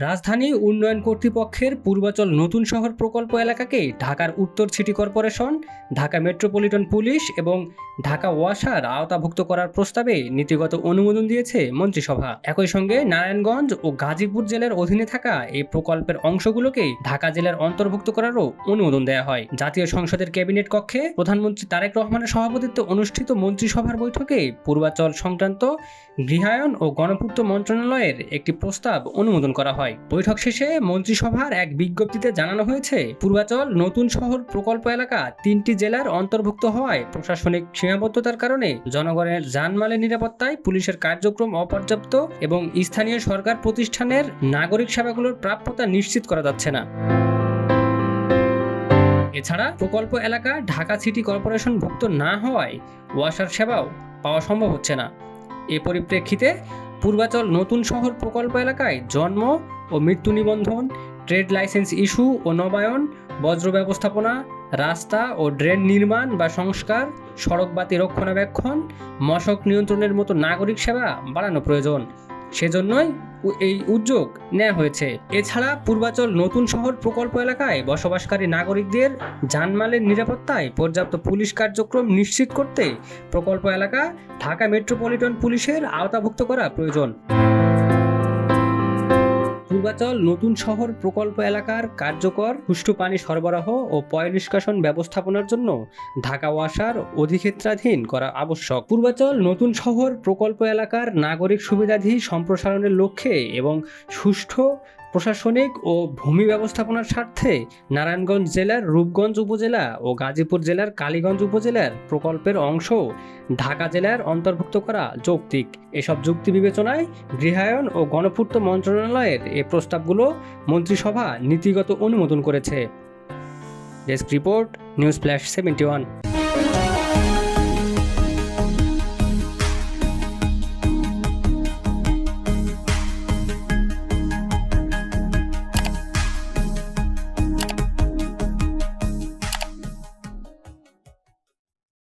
রাজধানী উন্নয়ন কর্তৃপক্ষের পূর্বাচল নতুন শহর প্রকল্প এলাকাকে ঢাকার উত্তর city corporation, Dhaka metropolitan police এবং ঢাকা ওয়াসার আওতাভুক্ত করার প্রস্তাবে নীতিগত অনুমোদন দিয়েছে মন্ত্রিসভা। একই সঙ্গে নারায়ণগঞ্জ ও গাজীপুর জেলার অধীনে থাকা এই প্রকল্পের অংশগুলোকে ঢাকা জেলার অন্তর্ভুক্ত করারও অনুমোদন দেওয়া হয়। জাতীয় সংসদের ক্যাবিনেট কক্ষে প্রধানমন্ত্রী তারেক রহমানের সভাপতিত্বে অনুষ্ঠিত মন্ত্রিসভার বৈঠকে পূর্বাচল সংক্রান্ত গৃহায়ন ও গণপূর্ত মন্ত্রণালয়ের একটি প্রস্তাব অনুমোদন করা হয়। বৈঠক শেষে মন্ত্রিসভার এক বিজ্ঞপ্তিতে জানানো হয়েছে, পূর্বাচল নতুন শহর প্রকল্প এলাকা 3টি জেলার অন্তর্ভুক্ত হওয়ায় প্রশাসনিক সীমাবদ্ধতার কারণে জনগণের জানমালের নিরাপত্তায় পুলিশের কার্যক্রম অপর্যাপ্ত এবং স্থানীয় সরকার প্রতিষ্ঠানের নাগরিক সেবাগুলোর প্রাপ্যতা নিশ্চিত করা যাচ্ছে না। এছাড়া প্রকল্প এলাকা ঢাকা সিটি কর্পোরেশন ভুক্ত না হওয়ায় ওয়াসার সেবাও পাওয়া সম্ভব হচ্ছে না। এ পরিপ্রেক্ষিতে পূর্বাচল নতুন শহর প্রকল্প এলাকায় জন্ম ও মৃত্যু নিবন্ধন, ট্রেড লাইসেন্স ইস্যু ও নবায়ন, বজ্র ব্যবস্থাপনা, রাস্তা ও ড্রেন নির্মাণ বা সংস্কার, সড়ক বাতি রক্ষণাবেক্ষণ, মশক নিয়ন্ত্রণের মতো নাগরিক সেবা বাড়ানো প্রয়োজন। সেজন্যই এই উদ্যোগ নেওয়া হয়েছে। এছাড়া পূর্বাচল নতুন শহর প্রকল্প এলাকায় বসবাসকারী নাগরিকদের জানমালের নিরাপত্তায় পর্যাপ্ত পুলিশ কার্যক্রম নিশ্চিত করতে প্রকল্প এলাকা ঢাকা মেট্রোপলিটন পুলিশের আওতাভুক্ত করা প্রয়োজন। পূর্বাচল নতুন শহর প্রকল্প এলাকার কার্যকর সুষ্ঠু পানি সরবরাহ ও পয় নিষ্কাশন ব্যবস্থাপনার জন্য ঢাকা ওয়াসার অধিক্ষেত্রাধীন করা আবশ্যক। পূর্বাচল নতুন শহর প্রকল্প এলাকার নাগরিক সুবিধাদি সম্প্রসারণের লক্ষ্যে এবং সুষ্ঠু প্রশাসনিক ও ভূমি ব্যবস্থাপনার স্বার্থে নারায়ণগঞ্জ জেলার রূপগঞ্জ উপজেলা ও গাজীপুর জেলার কালীগঞ্জ উপজেলার প্রকল্পের অংশ ঢাকা জেলার অন্তর্ভুক্ত করা যৌক্তিক। এসব যুক্তি বিবেচনায় গৃহায়ন ও গণপূর্ত মন্ত্রণালয়ের এই প্রস্তাবগুলো মন্ত্রিসভা নীতিগত অনুমোদন করেছে। Desk report, news flash 71।